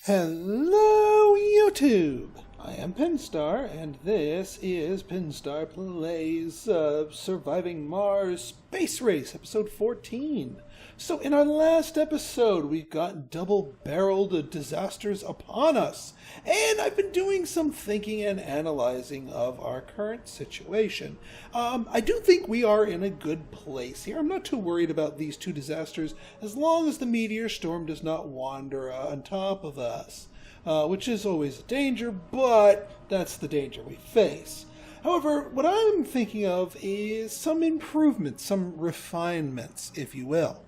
Hello, YouTube! I am Pinstar, and this is Pinstar Plays Surviving Mars Space Race, episode 14. So, in our last episode, we got double-barreled disasters upon us, and I've been doing some thinking and analyzing of our current situation. I do think we are in a good place here. I'm not too worried about these two disasters, as long as the meteor storm does not wander on top of us. Which is always a danger, but that's the danger we face. However, what I'm thinking of is some improvements, some refinements, if you will,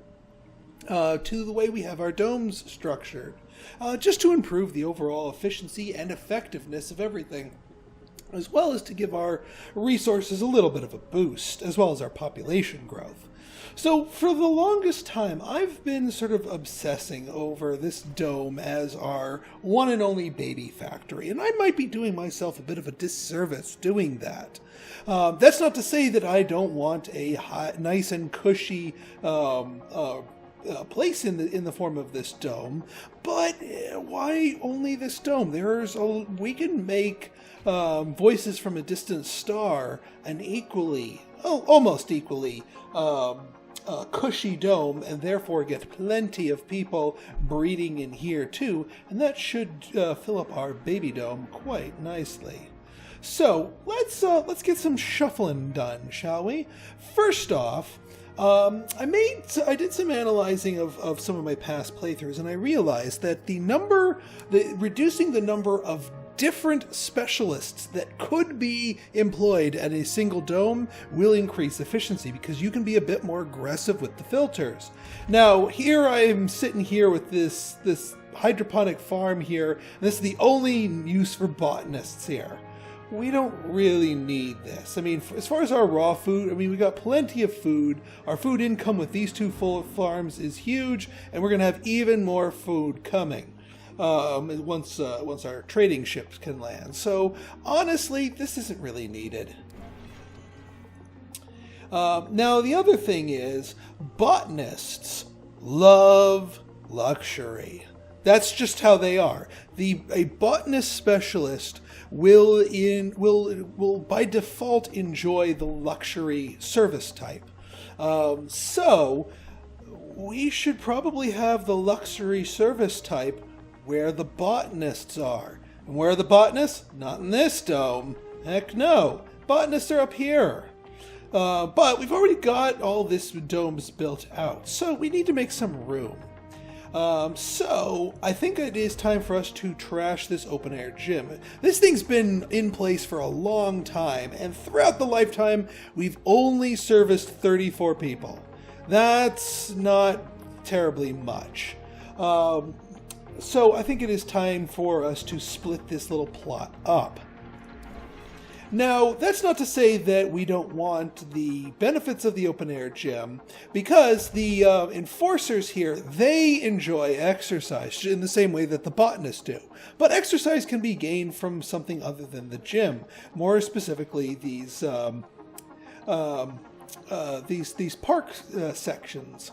to the way we have our domes structured, just to improve the overall efficiency and effectiveness of everything, as well as to give our resources a little bit of a boost, as well as our population growth. So for the longest time, I've been sort of obsessing over this dome as our one and only baby factory, and I might be doing myself a bit of a disservice doing that. That's not to say that I don't want a nice and cushy place in the form of this dome, but why only this dome? We can make Voices from a Distant Star an almost equally cushy dome, and therefore get plenty of people breeding in here too, and that should fill up our baby dome quite nicely. So let's get some shuffling done, shall we? First off, I did some analyzing of some of my past playthroughs, and I realized that reducing the number of different specialists that could be employed at a single dome will increase efficiency, because you can be a bit more aggressive with the filters. Now, here I am sitting here with this hydroponic farm here, and this is the only use for botanists here. We don't really need this. I mean, as far as our raw food, we got plenty of food. Our food income with these two full farms is huge, and we're going to have even more food coming once our trading ships can land. So honestly, this isn't really needed. Now the other thing is, botanists love luxury. That's just how they are. A botanist specialist will by default enjoy the luxury service type. So we should probably have the luxury service type where the botanists are. And where are the botanists? Not in this dome. Heck no. Botanists are up here. But we've already got all this domes built out, so we need to make some room. So I think it is time for us to trash this open air gym. This thing's been in place for a long time, and throughout the lifetime, we've only serviced 34 people. That's not terribly much. So I think it is time for us to split this little plot up. Now, that's not to say that we don't want the benefits of the open air gym, because the enforcers here, they enjoy exercise in the same way that the botanists do. But exercise can be gained from something other than the gym. More specifically, these park sections.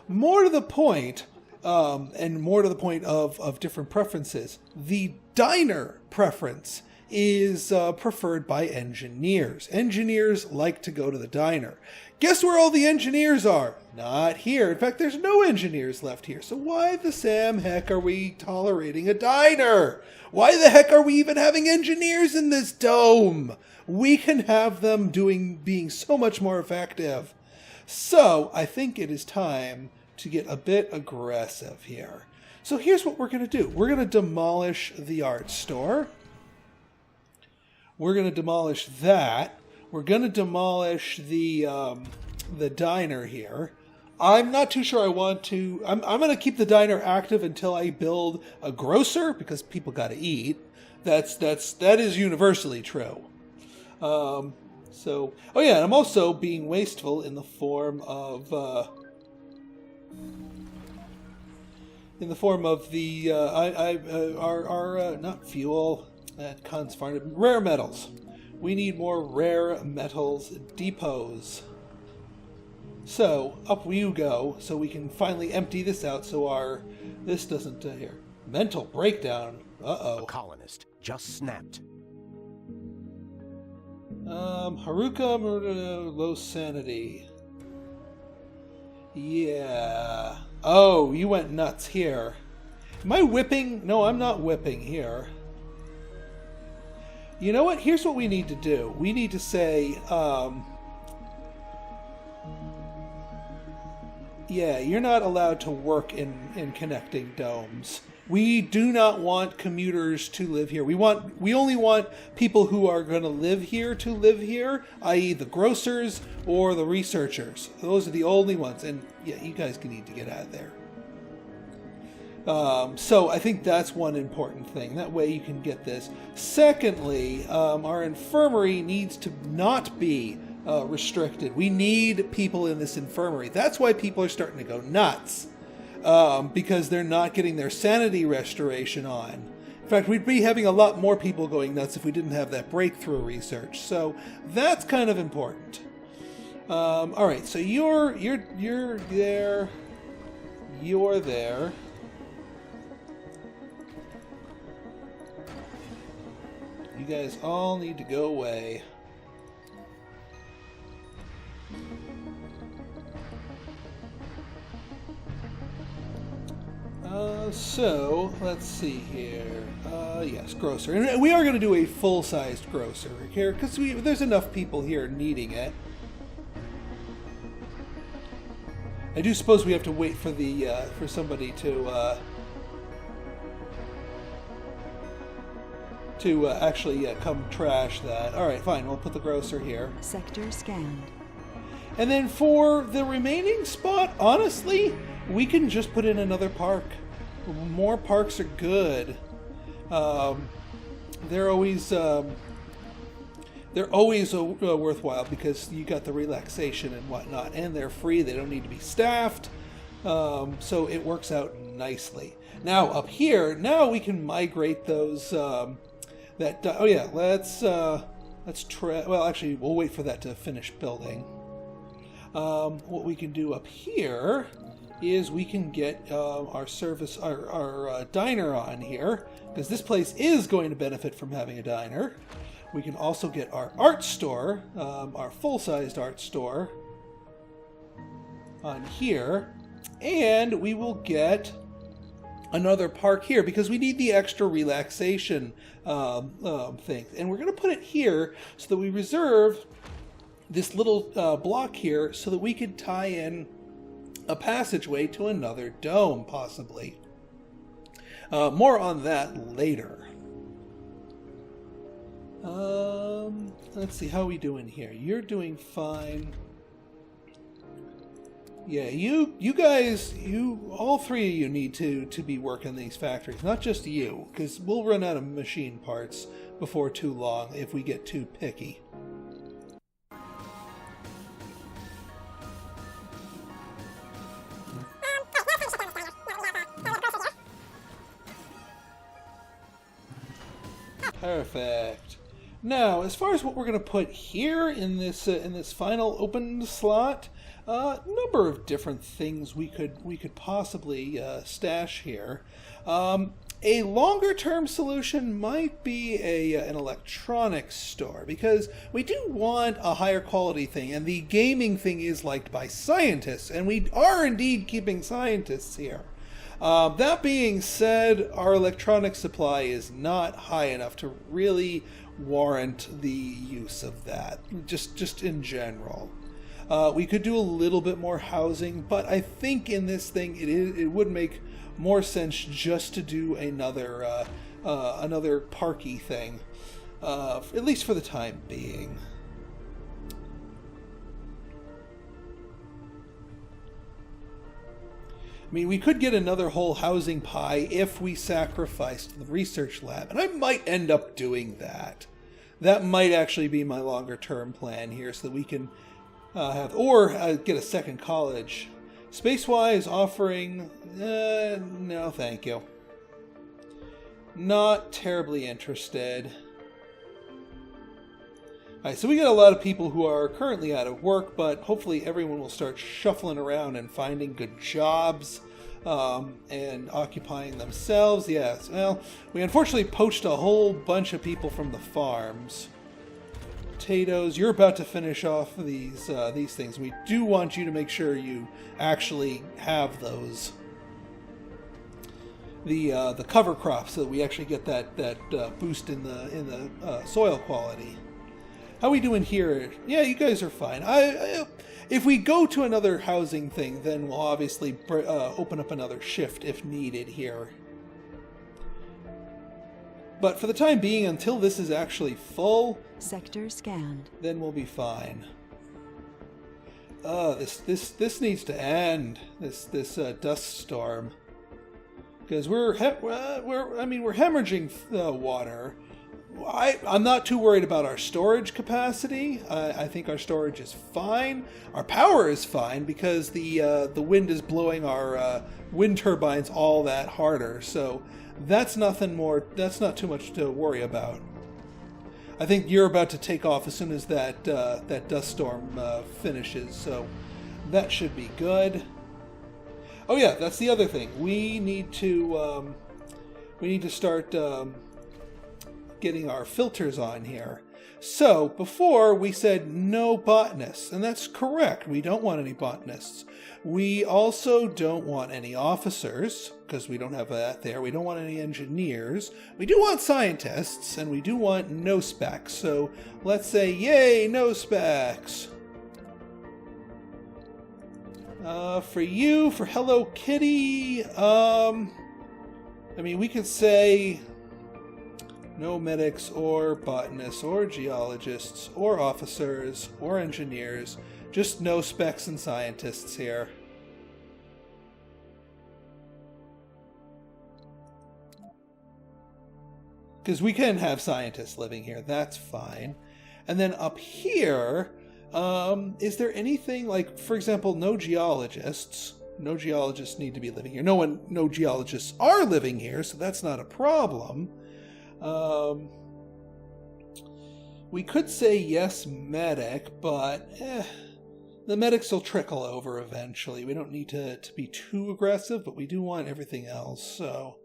More to the point, and more to the point of different preferences, the diner preference is preferred by engineers. Engineers like to go to the diner. Guess where all the engineers are? Not here. In fact, there's no engineers left here. So why the Sam heck are we tolerating a diner? Why the heck are we even having engineers in this dome? We can have them being so much more effective. So I think it is time to get a bit aggressive here. So here's what we're going to do. We're going to demolish the art store. We're going to demolish that. We're going to demolish the diner here. I'm not too sure I want to. I'm going to keep the diner active until I build a grocer, because people got to eat. That is universally true. Oh yeah, and I'm also being wasteful in the form of not fuel. That cons farted. Rare metals. We need more rare metals depots. So, up you go, so we can finally empty this out so this doesn't, here. Mental breakdown. A colonist just snapped. Haruka, low sanity. Yeah. Oh, you went nuts here. Am I whipping? No, I'm not whipping here. You know what? Here's what we need to do. We need to say, yeah, you're not allowed to work in connecting domes. We do not want commuters to live here. We only want people who are going to live here, i.e. the grocers or the researchers. Those are the only ones. And yeah, you guys need to get out of there. So I think that's one important thing. That way you can get this. Secondly, our infirmary needs to not be restricted. We need people in this infirmary. That's why people are starting to go nuts. Because they're not getting their sanity restoration on. In fact, we'd be having a lot more people going nuts if we didn't have that breakthrough research. So that's kind of important. All right, so you're there. You're there. You guys all need to go away. So, let's see here. Yes, grocer. And we are going to do a full-sized grocer here, because there's enough people here needing it. I do suppose we have to wait for for somebody to actually come trash that. Alright, fine, we'll put the grocer here. Sector scanned. And then for the remaining spot, honestly, we can just put in another park. More parks are good. They're always worthwhile because you got the relaxation and whatnot, and they're free. They don't need to be staffed, so it works out nicely. Now up here, now we can migrate those. Oh yeah, let's try. Well, actually, we'll wait for that to finish building. What we can do up here is we can get our diner on here, because this place is going to benefit from having a diner. We can also get our art store, our full-sized art store on here, and we will get another park here because we need the extra relaxation thing. And we're going to put it here so that we reserve this little block here so that we could tie in a passageway to another dome, possibly. More on that later. Let's see, how are we doing here? You're doing fine. Yeah, you guys, all three of you need to be working these factories, not just you, because we'll run out of machine parts before too long if we get too picky. Perfect. Now, as far as what we're going to put here in this final open slot, a number of different things we could possibly stash here. A longer-term solution might be an electronics store, because we do want a higher quality thing, and the gaming thing is liked by scientists, and we are indeed keeping scientists here. That being said, our electronic supply is not high enough to really warrant the use of that, just in general. We could do a little bit more housing, but I think in this thing it would make more sense just to do another parky thing, at least for the time being. I mean, we could get another whole housing pie if we sacrificed the research lab, and I might end up doing that. That might actually be my longer-term plan here, so that we can get a second college. Space-wise, offering, no thank you. Not terribly interested. Alright, so we got a lot of people who are currently out of work, but hopefully everyone will start shuffling around and finding good jobs and occupying themselves. Yes, well, we unfortunately poached a whole bunch of people from the farms. Potatoes, you're about to finish off these things. We do want you to make sure you actually have those. The cover crops, so that we actually get that boost in the soil quality. How we doing here? Yeah, you guys are fine. If we go to another housing thing, then we'll obviously open up another shift if needed here. But for the time being, until this is actually full, sector scanned, then we'll be fine. This needs to end. This dust storm, because we're hemorrhaging water. I'm not too worried about our storage capacity. I think our storage is fine. Our power is fine because the wind is blowing our wind turbines all that harder. So that's nothing more. That's not too much to worry about. I think you're about to take off as soon as that dust storm finishes. So that should be good. Oh yeah, that's the other thing. We need to start getting our filters on here. So before we said no botanists, and that's correct. We don't want any botanists. We also don't want any officers, because we don't have that there. We don't want any engineers. We do want scientists, and we do want no specs. So let's say, yay, no specs. For you, for Hello Kitty, we could say no medics or botanists or geologists or officers or engineers, just no specs and scientists here. Because we can have scientists living here, that's fine. And then up here, is there anything like, for example, no geologists? No geologists need to be living here. No geologists are living here, so that's not a problem. We could say yes medic, but the medics will trickle over eventually. We don't need to be too aggressive, but we do want everything else. So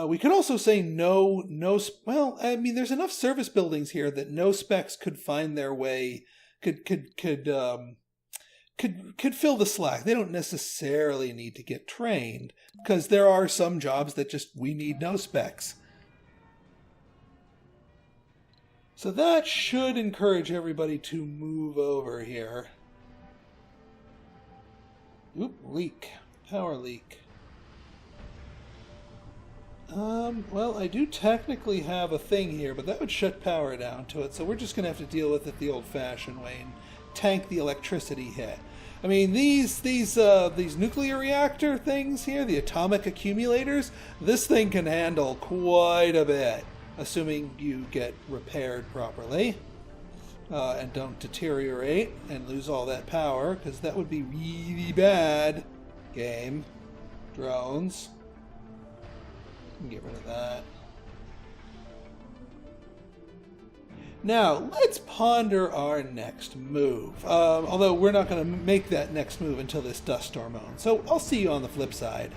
we could also say no. Well, there's enough service buildings here that no specs could find their way. Could fill the slack. They don't necessarily need to get trained, because there are some jobs that we need no specs. So that should encourage everybody to move over here. Oop, leak. Power leak. Well, I do technically have a thing here, but that would shut power down to it, so we're just going to have to deal with it the old-fashioned way and tank the electricity hit. I mean, these nuclear reactor things here, the atomic accumulators, this thing can handle quite a bit. Assuming you get repaired properly and don't deteriorate and lose all that power, because that would be really bad. Game. Drones. Get rid of that. Now, let's ponder our next move. Although we're not going to make that next move until this dust storm owns. So I'll see you on the flip side.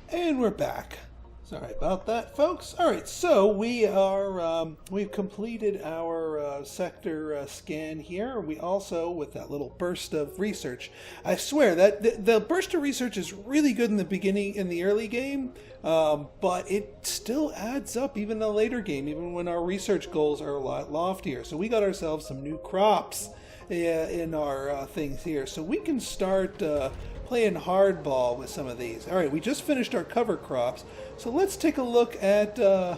And we're back. Sorry about that, folks. All right, so we've completed our sector scan here. We also, with that little burst of research, I swear that the burst of research is really good in the beginning, in the early game, but it still adds up even in the later game, even when our research goals are a lot loftier. So we got ourselves some new crops in our things here, so we can start playing hardball with some of these. All right, we just finished our cover crops, so let's take a look at the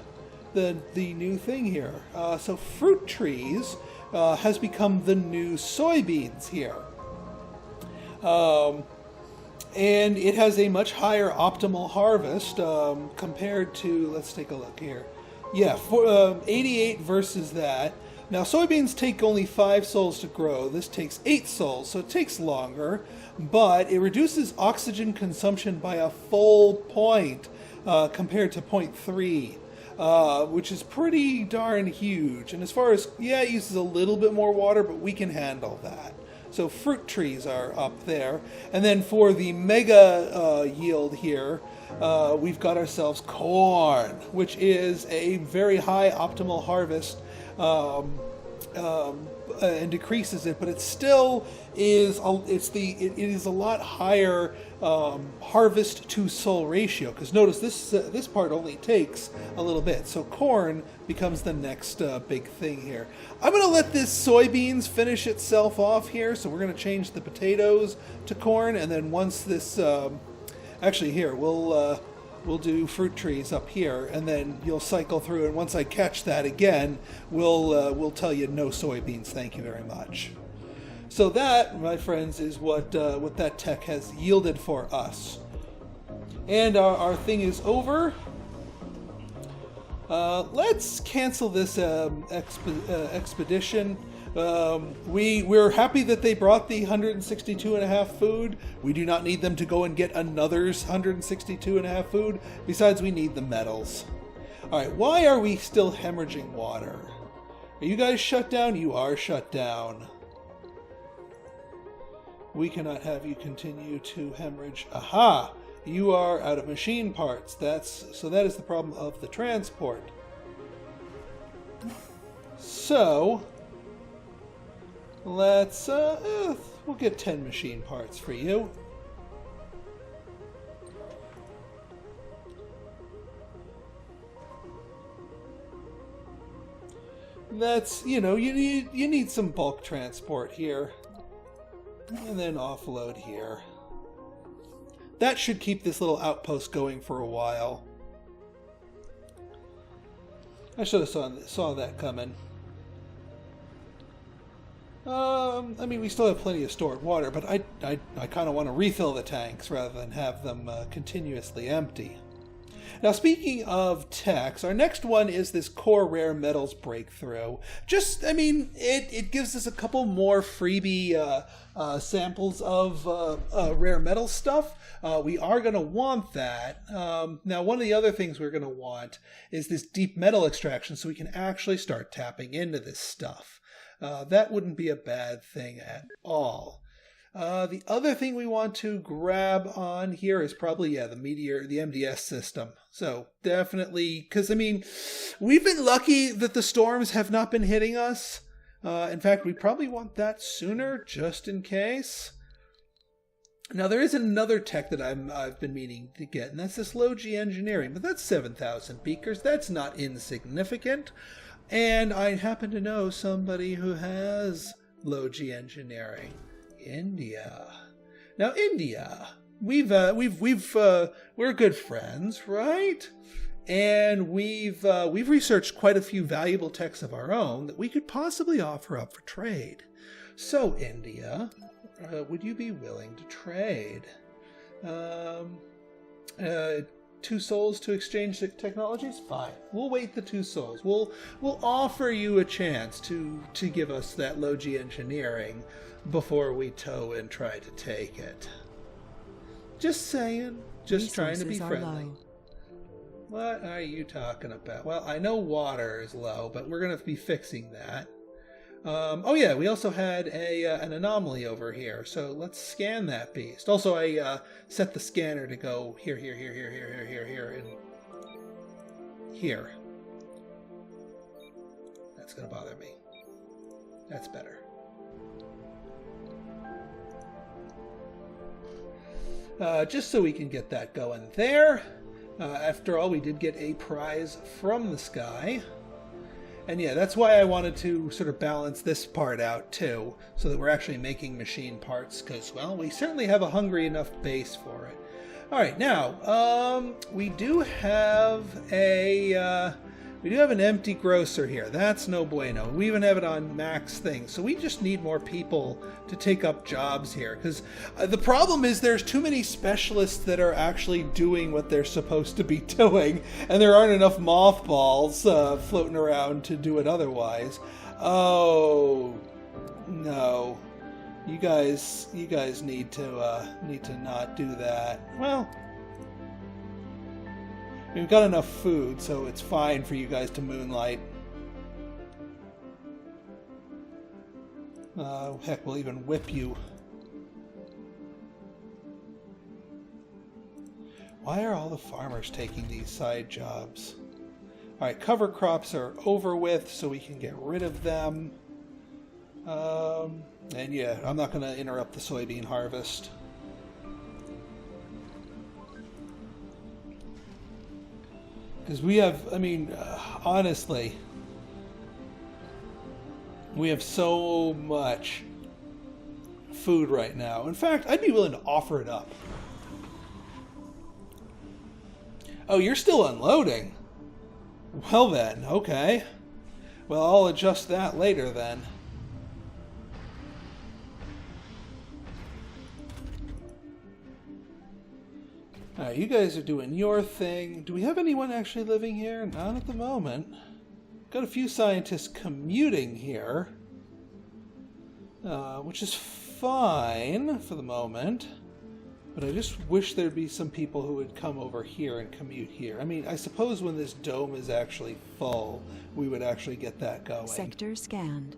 new thing here. So fruit trees has become the new soybeans here. And it has a much higher optimal harvest compared to, let's take a look here. Yeah, 88 versus that. Now, soybeans take only 5 souls to grow. This takes 8 souls, so it takes longer, but it reduces oxygen consumption by a full point compared to 0.3. which is pretty darn huge. And as far as, yeah, it uses a little bit more water, but we can handle that. So fruit trees are up there. And then for the mega yield here, we've got ourselves corn, which is a very high optimal harvest, and decreases it, but it still is it is a lot higher harvest to soul ratio, because notice this part only takes a little bit. So corn becomes the next big thing here. I'm going to let this soybeans finish itself off here, so we're going to change the potatoes to corn, and then once this actually here we'll do fruit trees up here, and then you'll cycle through, and once I catch that again, we'll tell you no soybeans, thank you very much. So that, my friends, is what that tech has yielded for us. And our thing is over. Let's cancel this expedition. We're happy that they brought the 162.5 food. We do not need them to go and get another 162.5 food. Besides, we need the metals. Alright, why are we still hemorrhaging water? Are you guys shut down? You are shut down. We cannot have you continue to hemorrhage. Aha! You are out of machine parts. So that is the problem of the transport. So let's we'll get 10 machine parts for you. That's, you need some bulk transport here. And then offload here. That should keep this little outpost going for a while. I should have saw that coming. I mean, we still have plenty of stored water, but I kind of want to refill the tanks rather than have them continuously empty. Now, speaking of techs, our next one is this core rare metals breakthrough. It gives us a couple more freebie samples of rare metal stuff. We are going to want that. Now, one of the other things we're going to want is this deep metal extraction, so we can actually start tapping into this stuff. That wouldn't be a bad thing at all. The other thing we want to grab on here is probably, the meteor, the MDS system. So definitely, because we've been lucky that the storms have not been hitting us. In fact, we probably want that sooner, just in case. Now, there is another tech that I've been meaning to get, and that's this low-G engineering. But that's 7,000 beakers. That's not insignificant. And I happen to know somebody who has low-G engineering. India. Now, India, we're good friends, right? And we've researched quite a few valuable techs of our own that we could possibly offer up for trade. So, India, would you be willing to trade? 2 souls to exchange technologies? Fine. We'll wait the 2 souls. We'll offer you a chance to give us that low-G engineering before we tow and try to take it. Just saying. Just trying to be friendly. What are you talking about? Well, I know water is low, but we're going to be fixing that. Oh yeah, we also had an anomaly over here, so let's scan that beast. Also, I set the scanner to go here, and here. That's going to bother me. That's better. Just so we can get that going there. After all, we did get a prize from the sky. And yeah, that's why I wanted to sort of balance this part out too, so that we're actually making machine parts, because, well, we certainly have a hungry enough base for it. Alright, now, we do have an empty grocer here. That's no bueno. We even have it on max thing. So we just need more people to take up jobs here. Because the problem is there's too many specialists that are actually doing what they're supposed to be doing. And there aren't enough mothballs floating around to do it otherwise. Oh, no. You guys need to not do that. Well, We've got enough food, so it's fine for you guys to moonlight. Heck, we'll even whip you. Why are all the farmers taking these side jobs? Alright, cover crops are over with, so we can get rid of them. And yeah, I'm not going to interrupt the soybean harvest. Because we have, I mean, honestly, we have so much food right now. In fact, I'd be willing to offer it up. Oh, you're still unloading? Well then, okay. Well, I'll adjust that later then. Alright, you guys are doing your thing. Do we have anyone actually living here? Not at the moment. Got a few scientists commuting here. Which is fine for the moment. But I just wish there'd be some people who would come over here and commute here. I mean, I suppose when this dome is actually full, we would actually get that going. Sector scanned.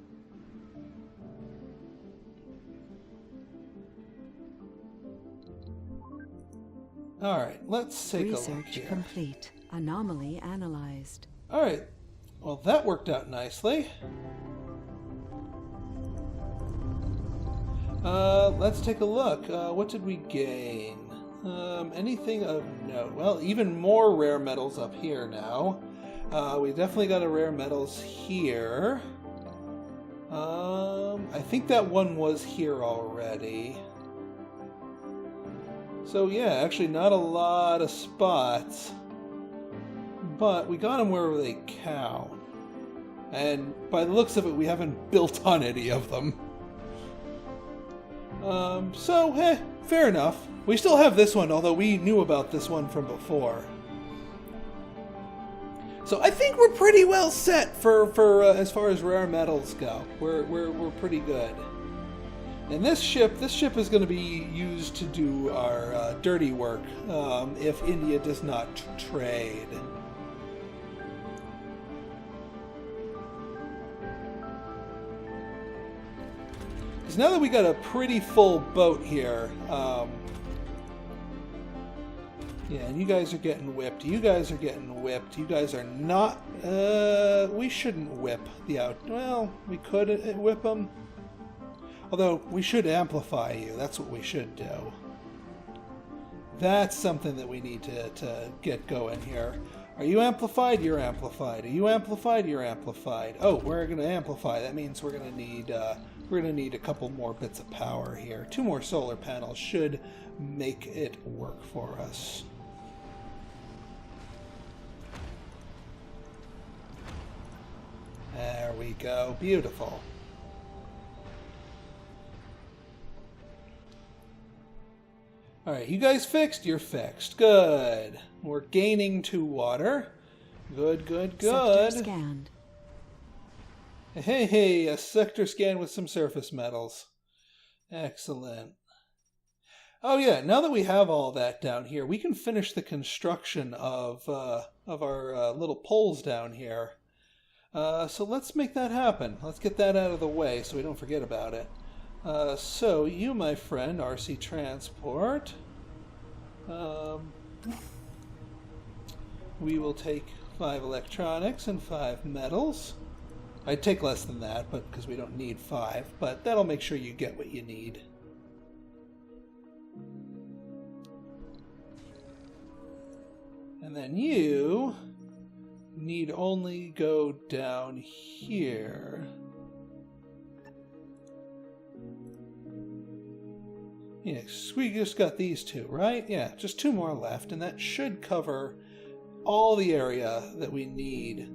Alright, let's take a look Research here. complete. Anomaly analyzed. Alright, well that worked out nicely. Let's take a look. What did we gain? Anything of note? Well, even more rare metals up here now. We definitely got a rare metals here. I think that one was here already. So yeah, actually not a lot of spots. But we got them where they count. And by the looks of it, we haven't built on any of them. Fair enough. We still have this one, although we knew about this one from before. So I think we're pretty well set for as far as rare metals go. We're pretty good. And this ship is going to be used to do our dirty work if India does not trade. Because now that we got a pretty full boat here, yeah, and you guys are getting whipped. You guys are getting whipped. You guys are not. We shouldn't whip the out. Well, we could whip them. Although we should amplify you. That's what we should do. That's something that we need to get going here. Are you amplified? You're amplified. Are you amplified? You're amplified. Oh, we're going to amplify. That means we're going to need a couple more bits of power here. 2 more solar panels should make it work for us. There we go. Beautiful. Alright, you guys fixed? You're fixed. Good. We're gaining 2 water. Good, good, good. Sector scanned. Hey, a sector scan with some surface metals. Excellent. Oh yeah, now that we have all that down here, we can finish the construction of our little poles down here. So let's make that happen. Let's get that out of the way so we don't forget about it. So you, my friend, RC Transport, we will take 5 electronics and 5 metals. I'd take less than that, but because we don't need 5, but that'll make sure you get what you need. And then you need only go down here. Yes, we just got these 2, right? Yeah, just 2 more left, and that should cover all the area that we need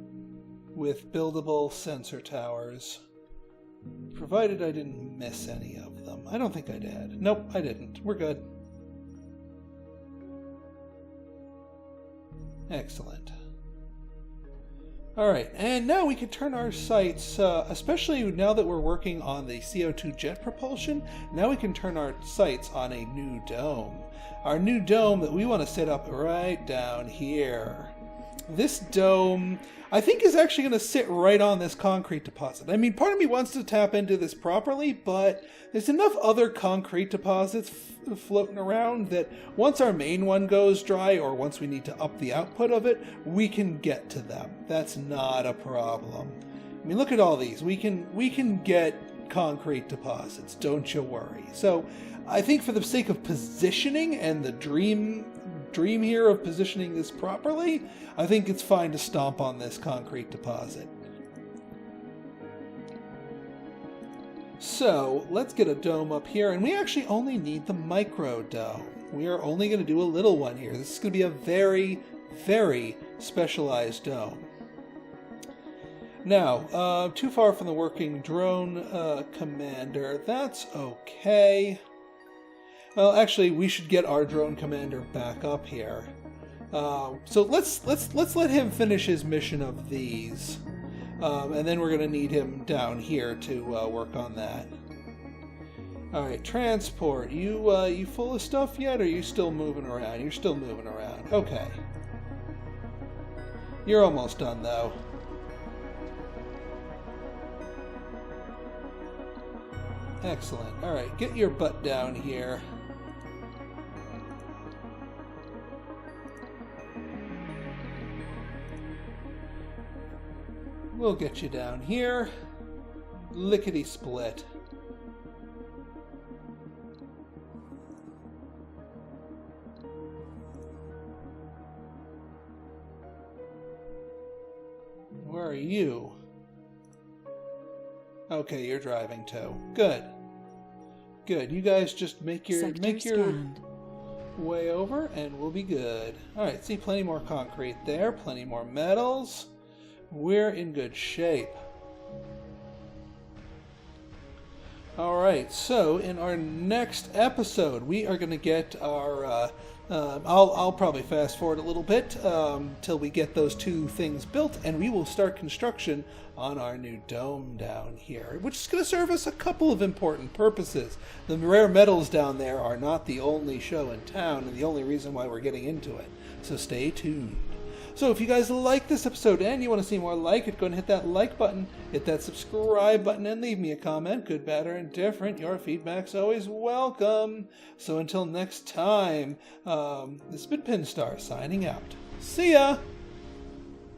with buildable sensor towers. Provided I didn't miss any of them. I don't think I did. Nope, I didn't. We're good. Excellent. All right, and now we can turn our sights, especially now that we're working on the CO2 jet propulsion, now we can turn our sights on a new dome. Our new dome that we want to set up right down here. This dome, I think, is actually going to sit right on this concrete deposit. I mean, part of me wants to tap into this properly, but there's enough other concrete deposits floating around that once our main one goes dry, or once we need to up the output of it, we can get to them. That's not a problem. I mean, look at all these. We can get concrete deposits, don't you worry. So I think for the sake of positioning and the dream here of positioning this properly, I think it's fine to stomp on this concrete deposit. So let's get a dome up here, and we actually only need the micro dome. We are only going to do a little one here. This is going to be a very, very specialized dome. Now, too far from the working drone commander. That's okay. Well, actually, we should get our drone commander back up here. So let's let him finish his mission of these, and then we're going to need him down here to work on that. All right, transport. You full of stuff yet, or are you still moving around? You're still moving around. Okay. You're almost done, though. Excellent. All right, get your butt down here. We'll get you down here. Lickety-split. Where are you? Okay, you're driving too. Good. Good. You guys just make your way over and we'll be good. Alright, see, plenty more concrete there, plenty more metals. We're in good shape. Alright, so in our next episode, we are going to get our... I'll probably fast forward a little bit till we get those two things built, and we will start construction on our new dome down here, which is going to serve us a couple of important purposes. The rare metals down there are not the only show in town and the only reason why we're getting into it, so stay tuned. So if you guys like this episode and you want to see more like it, go and hit that like button, hit that subscribe button, and leave me a comment, good, bad, or indifferent. Your feedback's always welcome. So until next time, this has been Pinstar signing out. See ya!